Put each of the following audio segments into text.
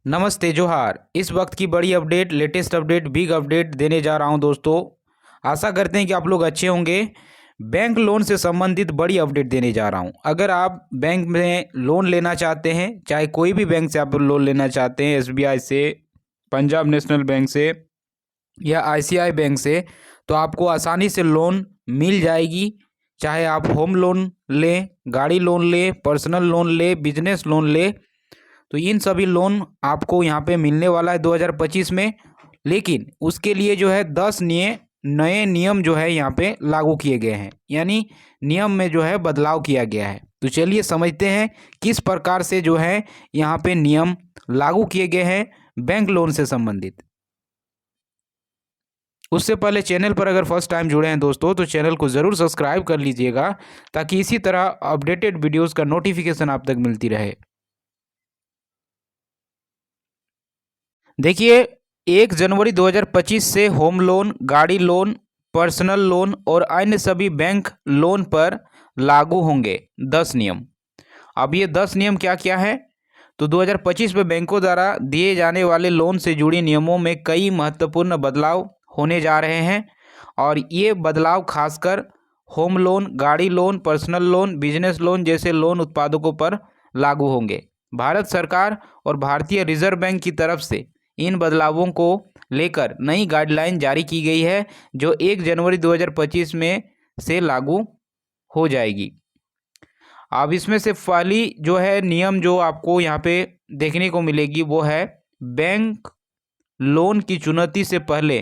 नमस्ते जोहार। इस वक्त की बड़ी update, latest update, big update देने जा रहा हूं दोस्तों। आशा करते हैं कि आप लोग अच्छे होंगे। बैंक लोन से संबंधित बड़ी अपडेट देने जा रहा हूं। अगर आप बैंक में लोन लेना चाहते हैं, चाहे कोई भी बैंक से आप लोन लेना चाहते हैं, एसबीआई से, पंजाब नेशनल बैंक से या आईसीआई बैंक से, तो आपको आसानी से लोन मिल जाएगी। चाहे आप होम लोन लें, गाड़ी लोन लें, पर्सनल लोन लें, बिजनेस लोन लें, तो इन सभी लोन आपको यहाँ पे मिलने वाला है 2025 में। लेकिन उसके लिए जो है 10 नए नियम जो है यहाँ पे लागू किए गए हैं, यानी नियम में जो है बदलाव किया गया है। तो चलिए समझते हैं किस प्रकार से जो है यहाँ पे नियम लागू किए गए हैं बैंक लोन से संबंधित। उससे पहले चैनल पर अगर फर्स्ट टाइम जुड़े हैं दोस्तों, तो चैनल को ज़रूर सब्सक्राइब कर लीजिएगा, ताकि इसी तरह अपडेटेड वीडियोस का नोटिफिकेशन आप तक मिलती रहे। देखिए, 1 जनवरी 2025 से होम लोन, गाड़ी लोन, पर्सनल लोन और अन्य सभी बैंक लोन पर लागू होंगे 10 नियम। अब ये 10 नियम क्या क्या है? तो 2025 में बैंकों द्वारा दिए जाने वाले लोन से जुड़ी नियमों में कई महत्वपूर्ण बदलाव होने जा रहे हैं, और ये बदलाव खासकर होम लोन, गाड़ी loan, personal loan, business loan जैसे लोन उत्पादकों पर लागू होंगे। भारत सरकार और भारतीय रिजर्व बैंक की तरफ से इन बदलावों को लेकर नई गाइडलाइन जारी की गई है, जो 1 जनवरी 2025 में से लागू हो जाएगी। अब इसमें से पहली जो है नियम जो आपको यहाँ पे देखने को मिलेगी, वो है बैंक लोन की चुनौती से पहले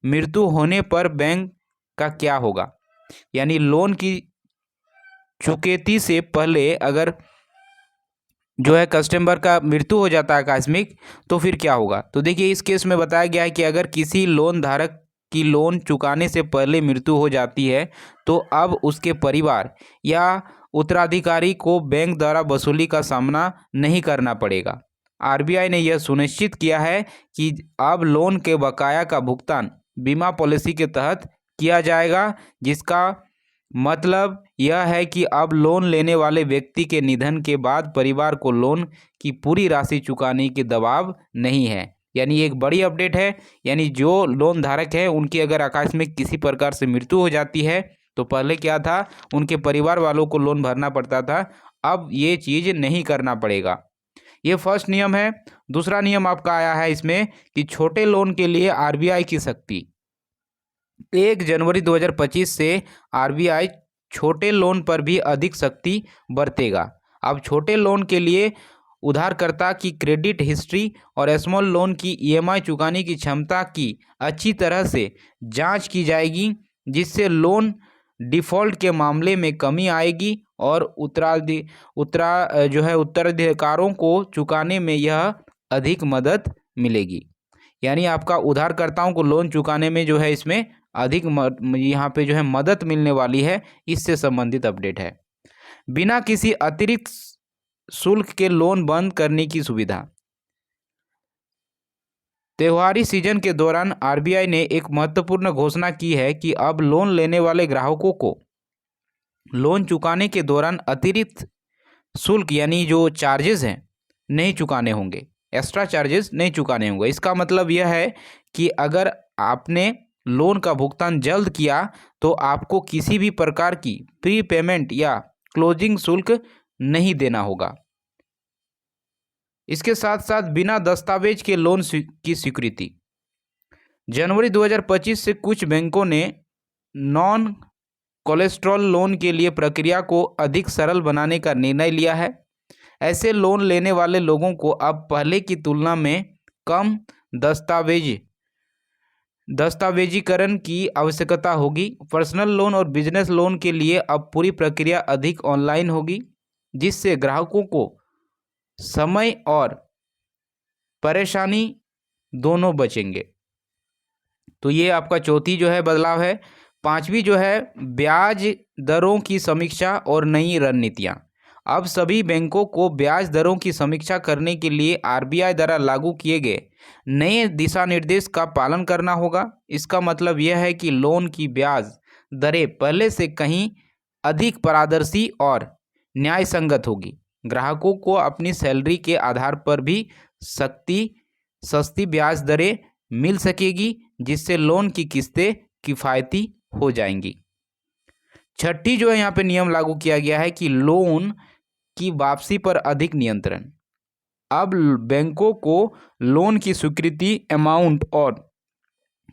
मृत्यु होने पर बैंक का क्या होगा। यानी लोन की चुकौती से पहले अगर जो है कस्टमर का मृत्यु हो जाता है आकस्मिक, तो फिर क्या होगा। तो देखिए, इस केस में बताया गया है कि अगर किसी लोन धारक की लोन चुकाने से पहले मृत्यु हो जाती है, तो अब उसके परिवार या उत्तराधिकारी को बैंक द्वारा वसूली का सामना नहीं करना पड़ेगा। आरबीआई ने यह सुनिश्चित किया है कि अब लोन के बकाया का भुगतान बीमा पॉलिसी के तहत किया जाएगा, जिसका मतलब यह है कि अब लोन लेने वाले व्यक्ति के निधन के बाद परिवार को लोन की पूरी राशि चुकाने के दबाव नहीं है। यानी एक बड़ी अपडेट है। यानी जो लोन धारक है, उनकी अगर आकस्मिक किसी प्रकार से मृत्यु हो जाती है, तो पहले क्या था, उनके परिवार वालों को लोन भरना पड़ता था, अब ये चीज़ नहीं करना पड़ेगा। ये फर्स्ट नियम है। दूसरा नियम आपका आया है इसमें कि छोटे लोन के लिए आरबीआई की सख्ती। 1 जनवरी 2025 से आरबीआई छोटे लोन पर भी अधिक सख्ती बरतेगा। अब छोटे लोन के लिए उधारकर्ता की क्रेडिट हिस्ट्री और स्मॉल लोन की ईएमआई चुकाने की क्षमता की अच्छी तरह से जांच की जाएगी, जिससे लोन डिफ़ॉल्ट के मामले में कमी आएगी और उत्तराधिकारों को चुकाने में यह अधिक मदद मिलेगी। यानी आपका उधारकर्ताओं को लोन चुकाने में जो है इसमें अधिक यहाँ पे जो है मदद मिलने वाली है। इससे संबंधित अपडेट है। बिना किसी अतिरिक्त शुल्क के लोन बंद करने की सुविधा। त्योहारी सीजन के दौरान आरबीआई ने एक महत्वपूर्ण घोषणा की है कि अब लोन लेने वाले ग्राहकों को लोन चुकाने के दौरान अतिरिक्त शुल्क यानी जो चार्जेस हैं नहीं चुकाने होंगे, एक्स्ट्रा चार्जेस नहीं चुकाने होंगे। इसका मतलब यह है कि अगर आपने लोन का भुगतान जल्द किया, तो आपको किसी भी प्रकार की प्री पेमेंट या क्लोजिंग शुल्क नहीं देना होगा। इसके साथ साथ बिना दस्तावेज के लोन की स्वीकृति। जनवरी 2025 से कुछ बैंकों ने नॉन कोलेस्ट्रॉल लोन के लिए प्रक्रिया को अधिक सरल बनाने का निर्णय लिया है। ऐसे लोन लेने वाले लोगों को अब पहले की तुलना में कम दस्तावेजीकरण की आवश्यकता होगी। पर्सनल लोन और बिजनेस लोन के लिए अब पूरी प्रक्रिया अधिक ऑनलाइन होगी, जिससे ग्राहकों को समय और परेशानी दोनों बचेंगे। तो ये आपका चौथी जो है बदलाव है। पांचवी जो है ब्याज दरों की समीक्षा और नई रणनीतियाँ। अब सभी बैंकों को ब्याज दरों की समीक्षा करने के लिए आरबीआई द्वारा लागू किए गए नए दिशा निर्देश का पालन करना होगा। इसका मतलब यह है कि लोन की ब्याज दरें पहले से कहीं अधिक पारदर्शी और न्याय संगत होगी। ग्राहकों को अपनी सैलरी के आधार पर भी सस्ती ब्याज दरें मिल सकेगी, जिससे लोन की किस्तें किफ़ायती हो जाएंगी। छठी जो है यहाँ पे नियम लागू किया गया है कि लोन की वापसी पर अधिक नियंत्रण। अब बैंकों को लोन की स्वीकृति, अमाउंट और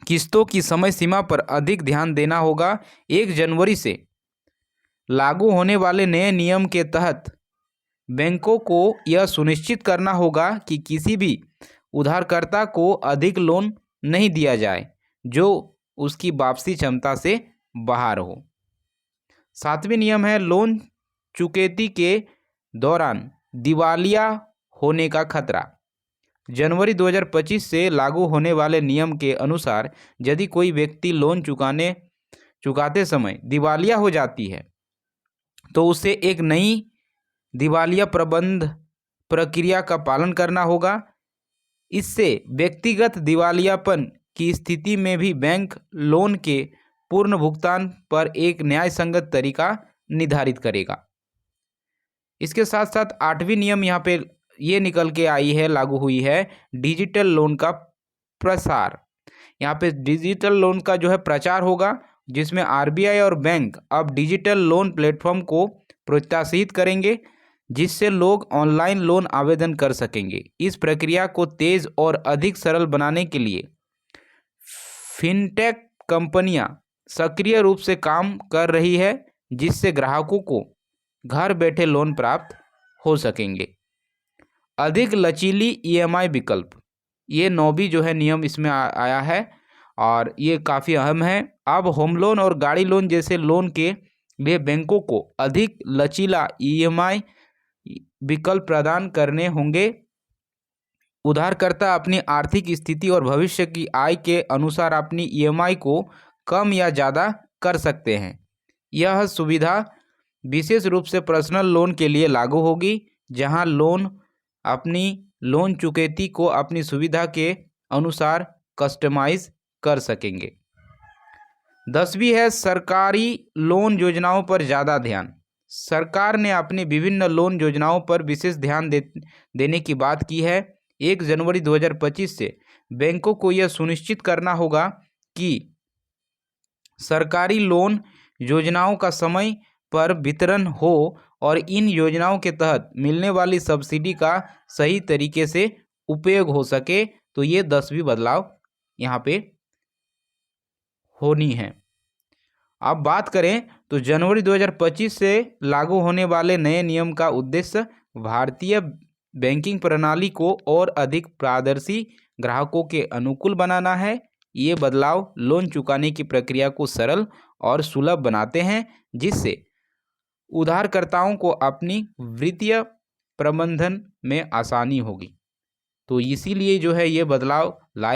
किस्तों की समय सीमा पर अधिक ध्यान देना होगा। 1 जनवरी से लागू होने वाले नए नियम के तहत बैंकों को यह सुनिश्चित करना होगा कि किसी भी उधारकर्ता को अधिक लोन नहीं दिया जाए जो उसकी वापसी क्षमता से बाहर हो। 7वें नियम है लोन चुकौती के दौरान दिवालिया होने का खतरा। जनवरी 2025 से लागू होने वाले नियम के अनुसार यदि कोई व्यक्ति लोन चुकाते समय दिवालिया हो जाती है तो उसे एक नई दिवालिया प्रबंध प्रक्रिया का पालन करना होगा। इससे व्यक्तिगत दिवालियापन की स्थिति में भी बैंक लोन के पूर्ण भुगतान पर एक न्यायसंगत तरीका निर्धारित करेगा। इसके साथ साथ 8वीं नियम यहाँ पे ये निकल के आई है, लागू हुई है, डिजिटल लोन का प्रसार। यहाँ पे डिजिटल लोन का जो है प्रचार होगा, जिसमें आरबीआई और बैंक अब डिजिटल लोन प्लेटफॉर्म को प्रोत्साहित करेंगे, जिससे लोग ऑनलाइन लोन आवेदन कर सकेंगे। इस प्रक्रिया को तेज़ और अधिक सरल बनाने के लिए फिनटेक कंपनियां सक्रिय रूप से काम कर रही है, जिससे ग्राहकों को घर बैठे लोन प्राप्त हो सकेंगे। अधिक लचीली ईएमआई विकल्प, ये 9वीं जो है नियम इसमें आया है और ये काफ़ी अहम है। अब होम लोन और गाड़ी लोन जैसे लोन के लिए बैंकों को अधिक लचीला ईएमआई विकल्प प्रदान करने होंगे। उधारकर्ता अपनी आर्थिक स्थिति और भविष्य की आय के अनुसार अपनी ईएमआई को कम या ज़्यादा कर सकते हैं। यह सुविधा विशेष रूप से पर्सनल लोन के लिए लागू होगी, जहां लोन अपनी लोन चुकौती को अपनी सुविधा के अनुसार कस्टमाइज कर सकेंगे। 10वीं है सरकारी लोन योजनाओं पर ज़्यादा ध्यान। सरकार ने अपनी विभिन्न लोन योजनाओं पर विशेष ध्यान देने की बात की है। 1 जनवरी 2025 से बैंकों को यह सुनिश्चित करना होगा कि सरकारी लोन योजनाओं का समय पर वितरण हो और इन योजनाओं के तहत मिलने वाली सब्सिडी का सही तरीके से उपयोग हो सके। तो ये 10वीं बदलाव यहाँ पे होनी है। अब बात करें तो जनवरी 2025 से लागू होने वाले नए नियम का उद्देश्य भारतीय बैंकिंग प्रणाली को और अधिक पारदर्शी, ग्राहकों के अनुकूल बनाना है। ये बदलाव लोन चुकाने की प्रक्रिया को सरल और सुलभ बनाते हैं, जिससे उधारकर्ताओं को अपनी वित्तीय प्रबंधन में आसानी होगी। तो इसीलिए जो है ये बदलाव लाए